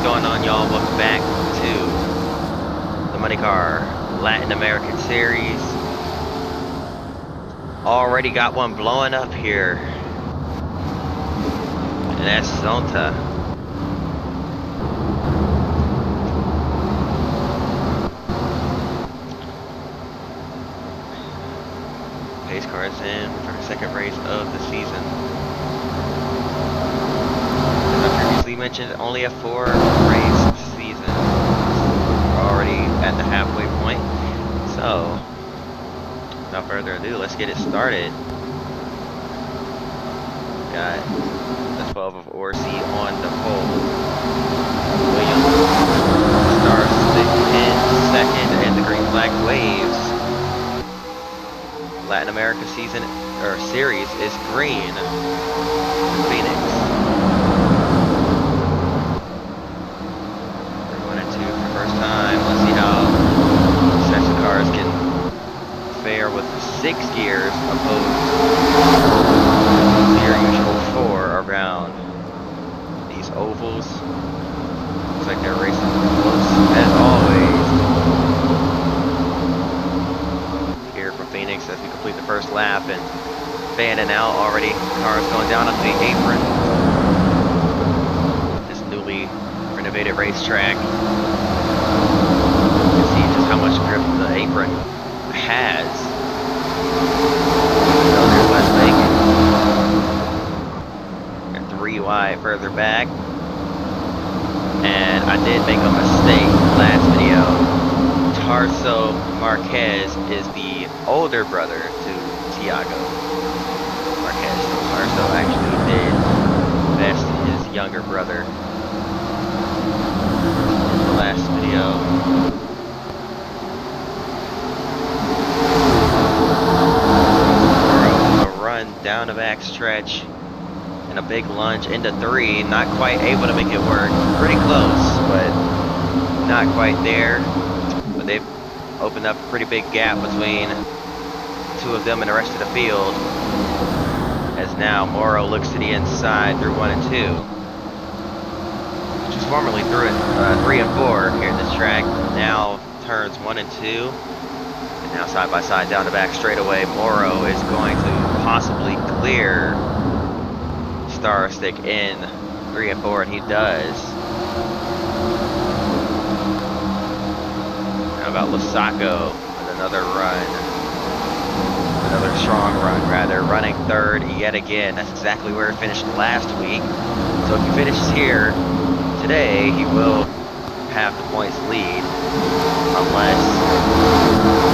going on, y'all? Welcome back to the MXNEYCAR Latin American Series. Already got one blowing up here, and that's Zonta. Pace cars in for the second race of the season. As I previously mentioned, only a 4-race season. We're already at the halfway point. So, without further ado, let's get it started. Got the 12 of Orsi on the pole. Williams starts in second, and the green flag waves. Latin America season or series is green. Phoenix. 1 and 2 for the first time. Let's see how section cars can fare with 6 gears opposed to their usual 4 around these ovals. Looks like they're racing close as always. Here from Phoenix as we complete the first lap and fanning out already. Cars going down on the apron. This newly renovated racetrack. You can see just how much grip the apron has. So there's less vacant. They're 3 wide further back. And I did make a mistake last video. Tarso Marquez is the older brother to Tiago Marquez. Tarso actually did best his younger brother in the last video. Run down the back stretch and a big lunge into 3. Not quite able to make it work. Pretty close, but not quite there. But they've opened up a pretty big gap between 2 of them and the rest of the field. As now Moro looks to the inside through 1 and 2. Which was formerly through 3 and 4 here at this track. Now turns 1 and 2. And now side by side down the back straightaway. Moro is going to possibly clear Star Stick in 3 and 4, and he does. How about Losaco with another run? Another strong run, rather. Running 3rd yet again. That's exactly where he finished last week. So if he finishes here today, he will have the points lead. Unless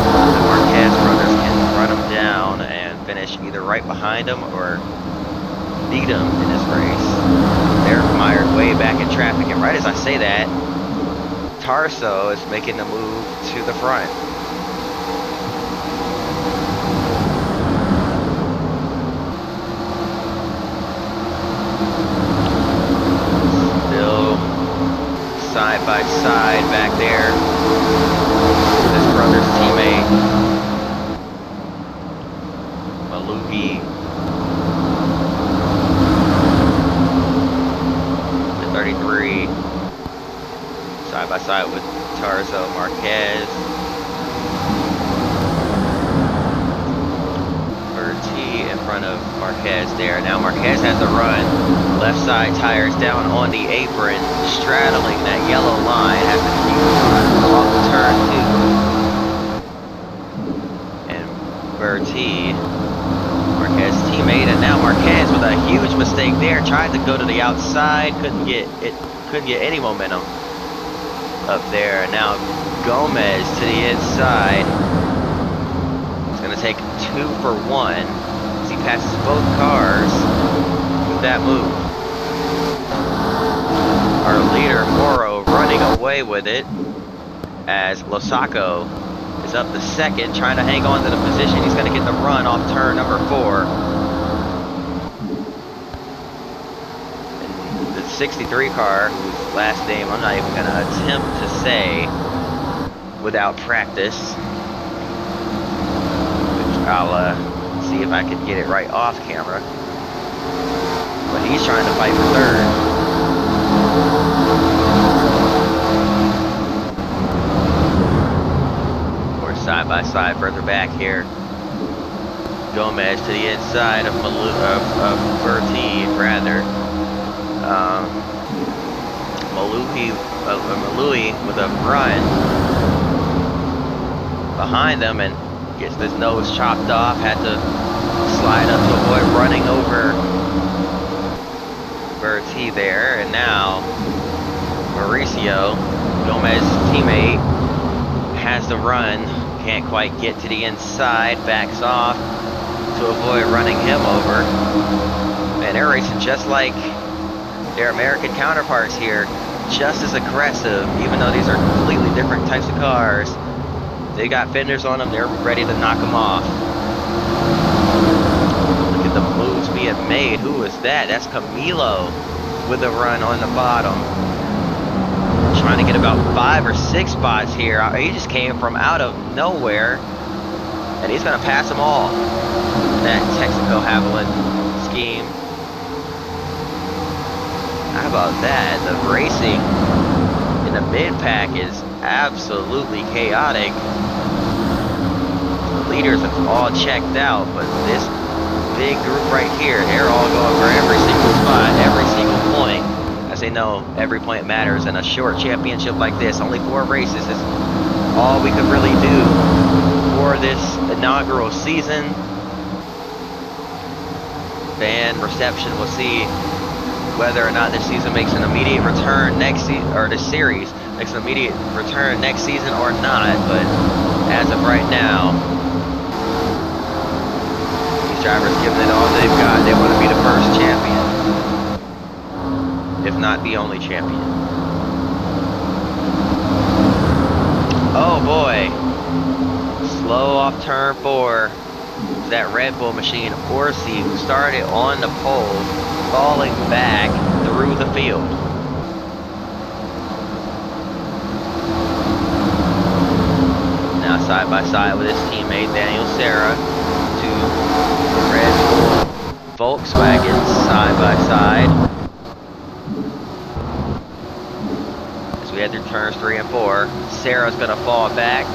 the Marquez brothers can run him down and finish either right behind him or beat him in this race. They're mired way back in traffic, and right as I say that, Tarso is making the move to the front. Still side by side back there. His brother's teammate, Malugi. 33. Side by side with Tarso Marquez. Bertie in front of Marquez there. Now Marquez has the run. Left side tires down on the apron, straddling that yellow line. Has to keep off turn 2. And Bertie, Marquez's teammate, and now Marquez with a huge mistake there. Tried to go to the outside, couldn't get any momentum up there. Now Gomez to the inside. It's going to take 2 for 1 as he passes both cars with that move. Our leader, Moro, running away with it as Losaco is up to 2nd, trying to hang on to the position. He's going to get the run off turn number 4. And the 63 car, whose last name I'm not even going to attempt to say without practice, which I'll see if I can get it right off camera. But he's trying to fight for 3rd. side by side further back here. Gomez to the inside of Bertie, rather. Malui with a run behind them and gets his nose chopped off. Had to slide up to avoid running over Bertie there. And now Mauricio, Gomez's teammate, has the run. Can't quite get to the inside. Backs off to avoid running him over. And they're racing just like their American counterparts here. Just as aggressive, even though these are completely different types of cars. They got fenders on them, they're ready to knock them off. Look at the moves being made. Who is that? That's Camilo with a run on the bottom. Trying to get about 5 or 6 spots here. He just came from out of nowhere. And he's going to pass them all. That Texaco Haviland scheme. How about that? The racing in the mid-pack is absolutely chaotic. The leaders have all checked out, but this big group right here, they're all going for every single spot, every single point. As they know, every point matters in a short championship like this. Only 4 races is all we could really do for this inaugural season. Fan reception, we'll see whether or not this season makes an immediate return next season, or this series makes an immediate return next season or not. But as of right now, these drivers giving it all they've got. They want to be the first champion, if not the only champion. Oh boy, slow off turn 4. That Red Bull machine, Orsi, who started on the pole, falling back through the field. Now side by side with his teammate Daniel Serie, 2 Red Bull Volkswagens side by side. As we head through turns 3 and 4, Serie's gonna fall back.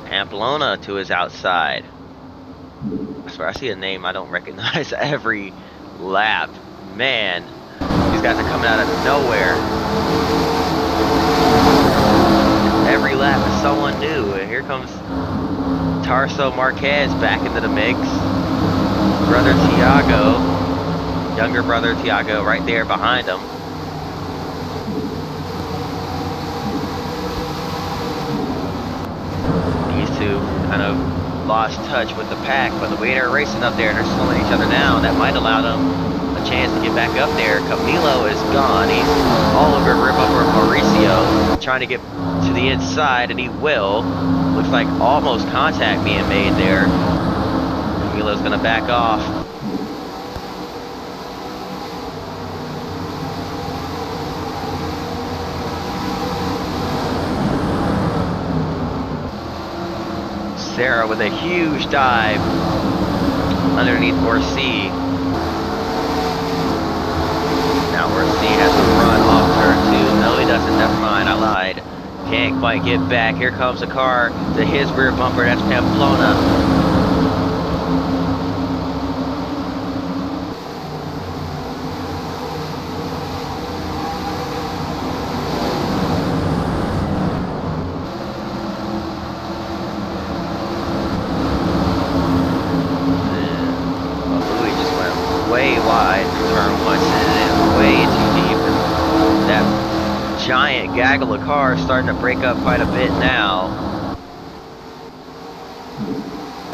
Pamplona to his outside. I swear I see a name I don't recognize every lap. Man, these guys are coming out of nowhere. Every lap is someone new. And here comes Tarso Marquez back into the mix. Brother Tiago, younger brother Tiago, right there behind him. Kind of lost touch with the pack, but the way they're racing up there and they're slowing each other down, that might allow them a chance to get back up there. Camilo is gone. He's all over rip over Mauricio, trying to get to the inside, and he will. Looks like almost contact being made there. Camilo's gonna back off. Serie with a huge dive underneath Orsi. Now Orsi has to run off turn 2. No, he doesn't. Never mind. I lied. Can't quite get back. Here comes a car to his rear bumper. That's Pamplona. Way wide for turn 1, and way too deep. And that giant gaggle of cars starting to break up quite a bit now.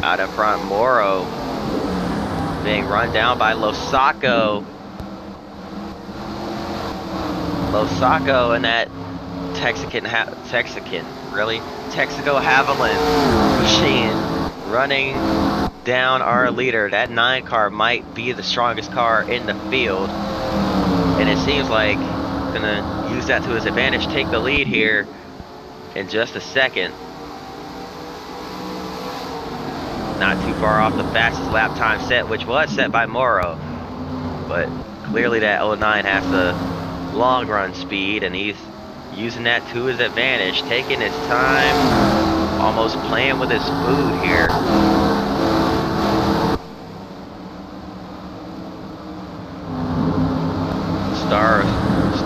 Out in front, Moro being run down by Losaco. Losaco and that Texaco Haviland machine running down our leader. That 9 car might be the strongest car in the field, and it seems like gonna use that to his advantage, take the lead here in just a second. Not too far off the fastest lap time set, which was set by Moro, but clearly that 09 has to long run speed, and he's using that to his advantage, taking his time, almost playing with his food here.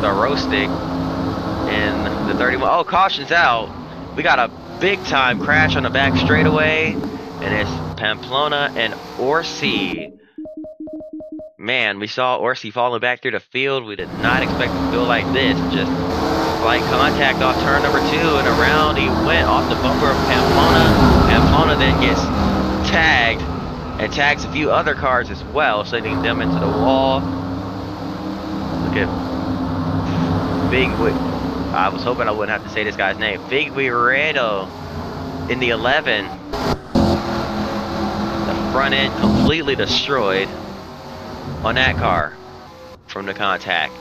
Starostic in the 31. Oh, caution's out. We got a big time crash on the back straightaway, and it's Pamplona and Orsi. Man, we saw Orsi falling back through the field. We did not expect to feel like this. Just slight contact off turn number 2, and around he went off the bumper of Pamplona. Pamplona then gets tagged and tags a few other cars as well, sending them into the wall. Look at I was hoping I wouldn't have to say this guy's name. Figueiredo in the 11. The front end completely destroyed on that car from the contact. So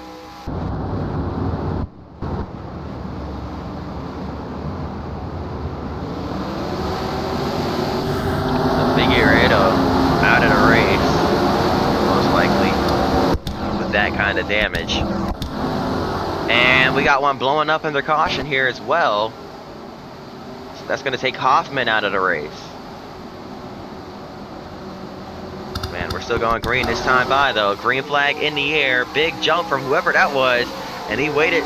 Figueiredo out of the race, most likely, with that kind of damage. And we got one blowing up under caution here as well. So that's going to take Hoffman out of the race. Man, we're still going green this time by, though. Green flag in the air. Big jump from whoever that was. And he waited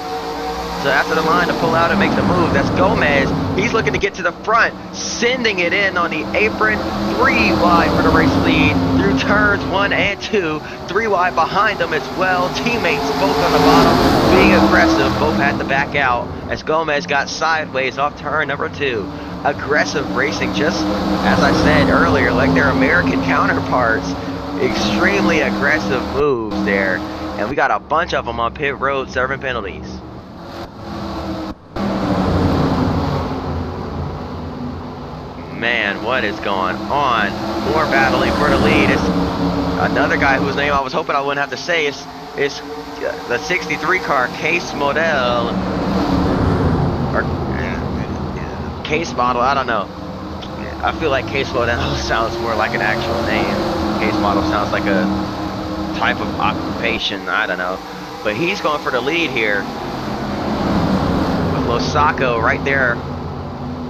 so after the line to pull out and make the move. That's Gomez. He's looking to get to the front, sending it in on the apron. 3 wide for the race lead through turns 1 and 2. 3 wide behind them as well. Teammates both on the bottom being aggressive. Both had to back out as Gomez got sideways off turn number 2. Aggressive racing, just as I said earlier, like their American counterparts. Extremely aggressive moves there. And we got a bunch of them on pit road serving penalties. Man, what is going on? More battling for the lead. It's another guy whose name I was hoping I wouldn't have to say. It's the 63 car, Case Model. Or Case Model, I don't know. I feel like Case Model sounds more like an actual name. Case Model sounds like a type of occupation, I don't know. But he's going for the lead here. With Losacco right there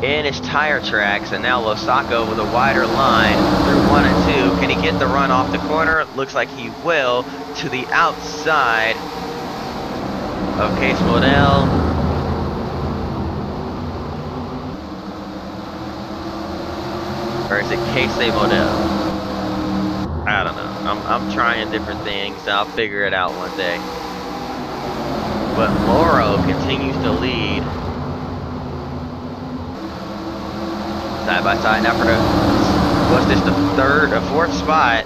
in his tire tracks, and now Losacco with a wider line through 1 and 2. Can he get the run off the corner? Looks like he will, to the outside of Case Model. Or is it Case Model? I don't know. I'm trying different things. I'll figure it out one day. But Moro continues to lead. Side by side now for was this the 3rd or 4th spot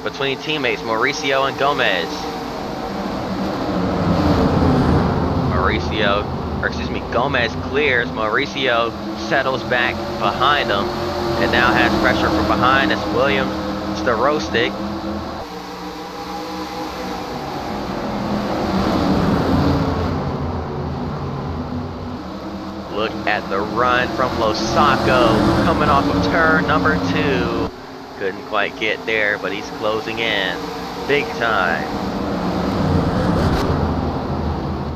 between teammates Mauricio and Gomez. Gomez clears, Mauricio settles back behind him and now has pressure from behind as William Starostic. Look at the run from Losacco coming off of turn number 2. Couldn't quite get there, but he's closing in big time.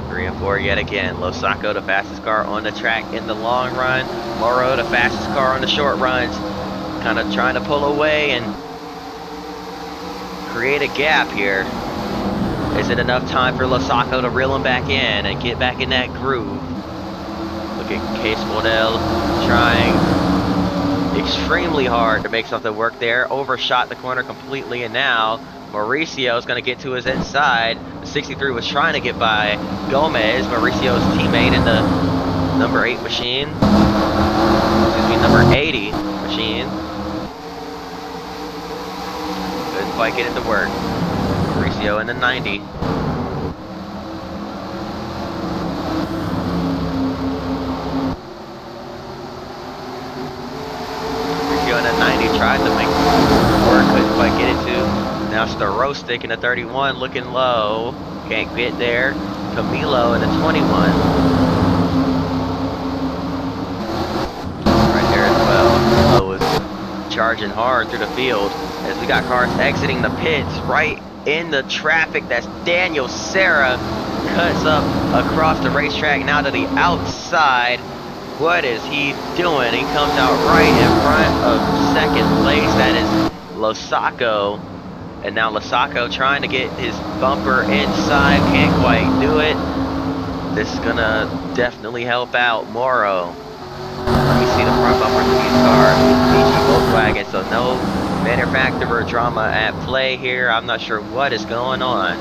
3 and 4 yet again. Losacco, the fastest car on the track in the long run. Moro, the fastest car on the short runs. Kind of trying to pull away and create a gap here. Is it enough time for Losacco to reel him back in and get back in that groove? Look at Case Model trying extremely hard to make something work there. Overshot the corner completely, and now Mauricio is going to get to his inside. The 63 was trying to get by Gomez, Mauricio's teammate in the number 8 machine. Excuse me, number 80 machine. Couldn't quite get it to work. Mauricio in the 90. In the 90 tried to make it work, couldn't quite get it to. Now Starostic in the 31 looking low, can't get there. Camilo in the 21 right there as well. Camilo was charging hard through the field as we got cars exiting the pits right in the traffic. That's Daniel Serra cuts up across the racetrack now to the outside. What is he doing? He comes out right in front of second place. That is Losako. And now Losako trying to get his bumper inside. Can't quite do it. This is going to definitely help out Moro. Let me see the front bumpers of these cars. DG Volkswagen. So no manufacturer drama at play here. I'm not sure what is going on.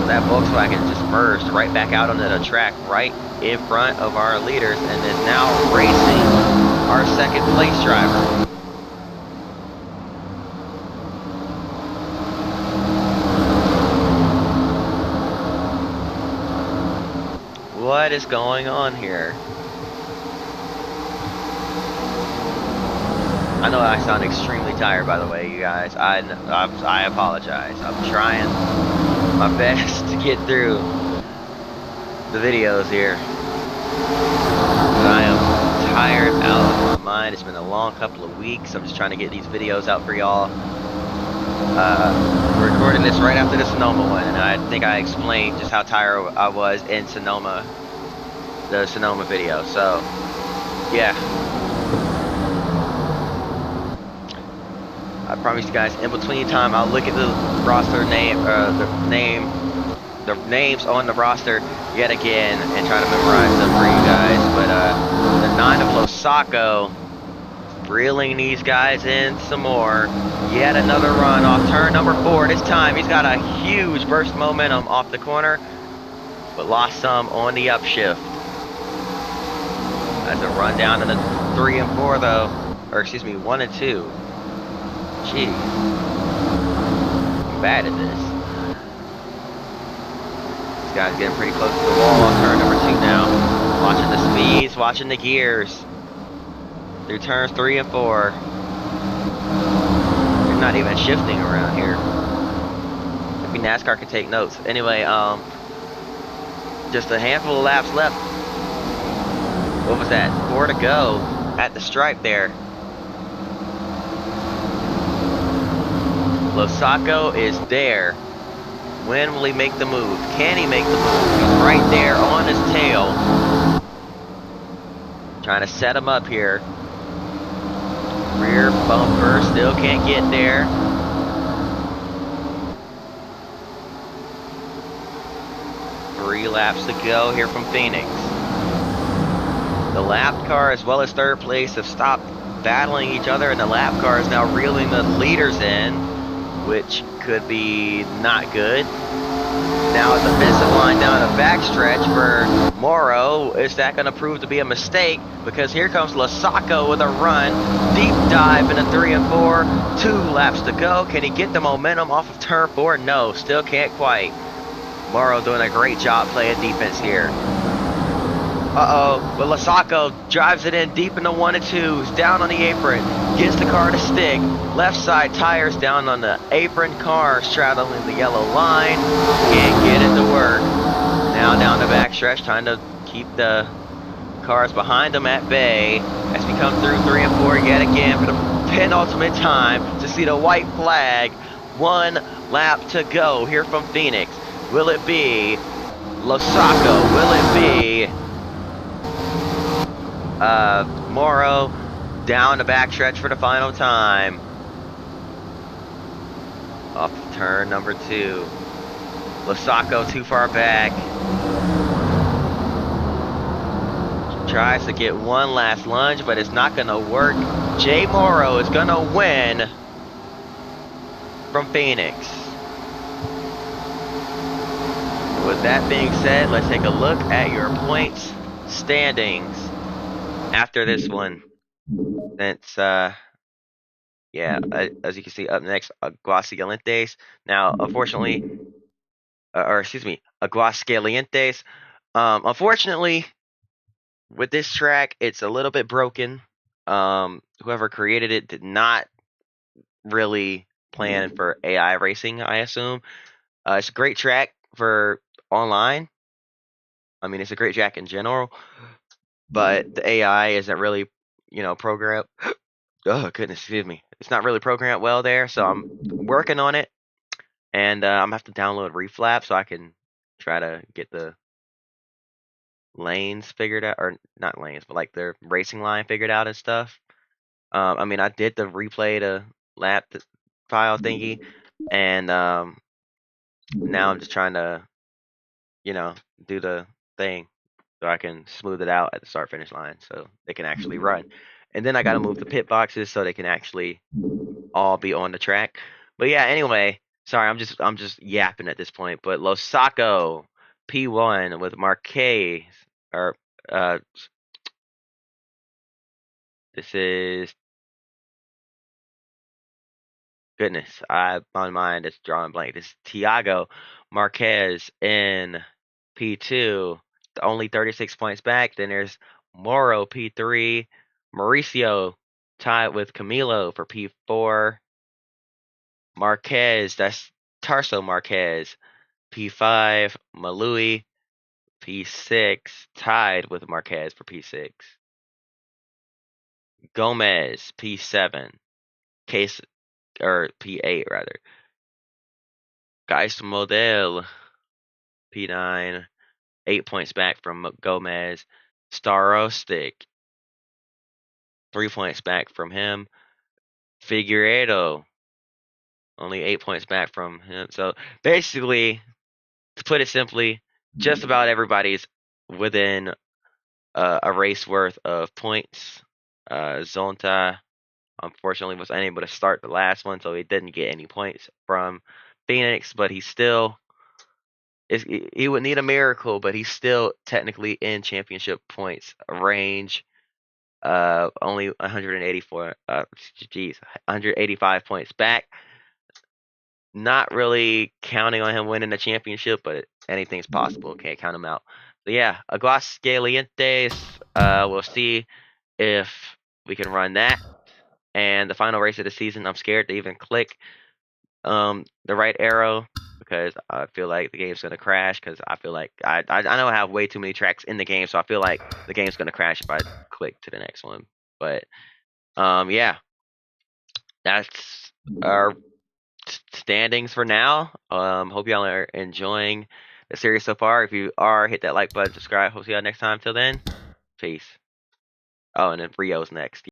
That Volkswagen just merged right back out onto the track right in front of our leaders and is now racing our second place driver. What is going on here? I know I sound extremely tired, by the way, you guys. I apologize. I'm trying my best to get through the videos here. But I am tired out of my mind. It's been a long couple of weeks. I'm just trying to get these videos out for y'all. We're recording this right after the Sonoma one, and I think I explained just how tired I was in Sonoma, the Sonoma video. So, yeah. I promise you guys, in between time, I'll look at the roster name, the names on the roster yet again and try to memorize them for you guys. But the 9 of Losako reeling these guys in some more. Yet another run off turn number 4. This time he's got a huge burst momentum off the corner, but lost some on the upshift. That's a run down in the 3 and 4 though, or excuse me, 1 and 2. Gee, I'm bad at this. This guy's getting pretty close to the wall on turn number 2 now. Watching the speeds, watching the gears. Through turns 3 and 4. They're not even shifting around here. Maybe NASCAR can take notes. Anyway, just a handful of laps left. What was that? 4 to go at the stripe there. Losako is there. When will he make the move? Can he make the move? He's right there on his tail. Trying to set him up here. Rear bumper, still can't get there. Three laps to go here from Phoenix. The lap car as well as third place have stopped battling each other, and the lap car is now reeling the leaders in, which could be not good. Now at the finish line down the backstretch for Moro, is that going to prove to be a mistake? Because here comes Losako with a run. Deep dive into 3 and 4. 2 laps to go. Can he get the momentum off of turn 4? No, still can't quite. Moro doing a great job playing defense here. But Losako drives it in deep into 1 and 2. He's down on the apron. Gets the car to stick. Left side tires down on the apron. Car straddling the yellow line. Can't get it to work. Now down the backstretch, trying to keep the cars behind him at bay as we come through 3 and 4 yet again for the penultimate time to see the white flag. 1 lap to go here from Phoenix. Will it be Losako? Will it be Moro down the backstretch for the final time? Off turn number 2. Losako too far back. Tries to get one last lunge, but it's not going to work. Jay Moro is going to win from Phoenix. With that being said, let's take a look at your points standings after this one. Since, yeah, as you can see, up next, Aguascalientes. Now, unfortunately, Aguascalientes. Unfortunately, with this track, it's a little bit broken. Whoever created it did not really plan for AI racing, I assume. It's a great track for online. I mean, it's a great track in general, but the AI isn't really, programmed. Oh, goodness, excuse me. It's not really programmed well there, so I'm working on it. And I'm going to have to download Reflap so I can try to get the lanes figured out, or not lanes, but like their racing line figured out and stuff. I mean, I did the replay to lap file thingy, and now I'm just trying to, you know, do the thing so I can smooth it out at the start finish line so they can actually run. And then I got to move the pit boxes so they can actually all be on the track. But yeah, anyway, sorry, I'm just yapping at this point. But Losako P1 with Marquez, or uh, this is goodness, my mind is drawing blank. This is Tiago Marquez in P2, only 36 points back. Then there's Moro P3, Mauricio tied with Camilo for P4. Marquez, that's Tarso Marquez, P5. Malui, P6, tied with Marquez for P6. Gomez, P7, Case, or P8 rather. Geist Model, P9, 8 points back from Gomez. Starostic, 3 points back from him. Figueredo, only 8 points back from him. So basically, to put it simply, just about everybody's within a race worth of points. Zonta, unfortunately, was unable to start the last one, so he didn't get any points from Phoenix, but he would need a miracle, but he's still technically in championship points range. Only 185 points back. Not really counting on him winning the championship, but anything's possible. Can't count him out. So yeah, Aguas Calientes. We'll see if we can run that. And the final race of the season, I'm scared to even click the right arrow because I feel like the game's gonna crash. Because I feel like I know I have way too many tracks in the game, so I feel like the game's gonna crash if I click to the next one. But yeah, that's our standings for now. Hope y'all are enjoying the series so far. If you are, hit that like button, subscribe. Hope to see y'all next time. Till then, peace. Oh, and then Rio's next.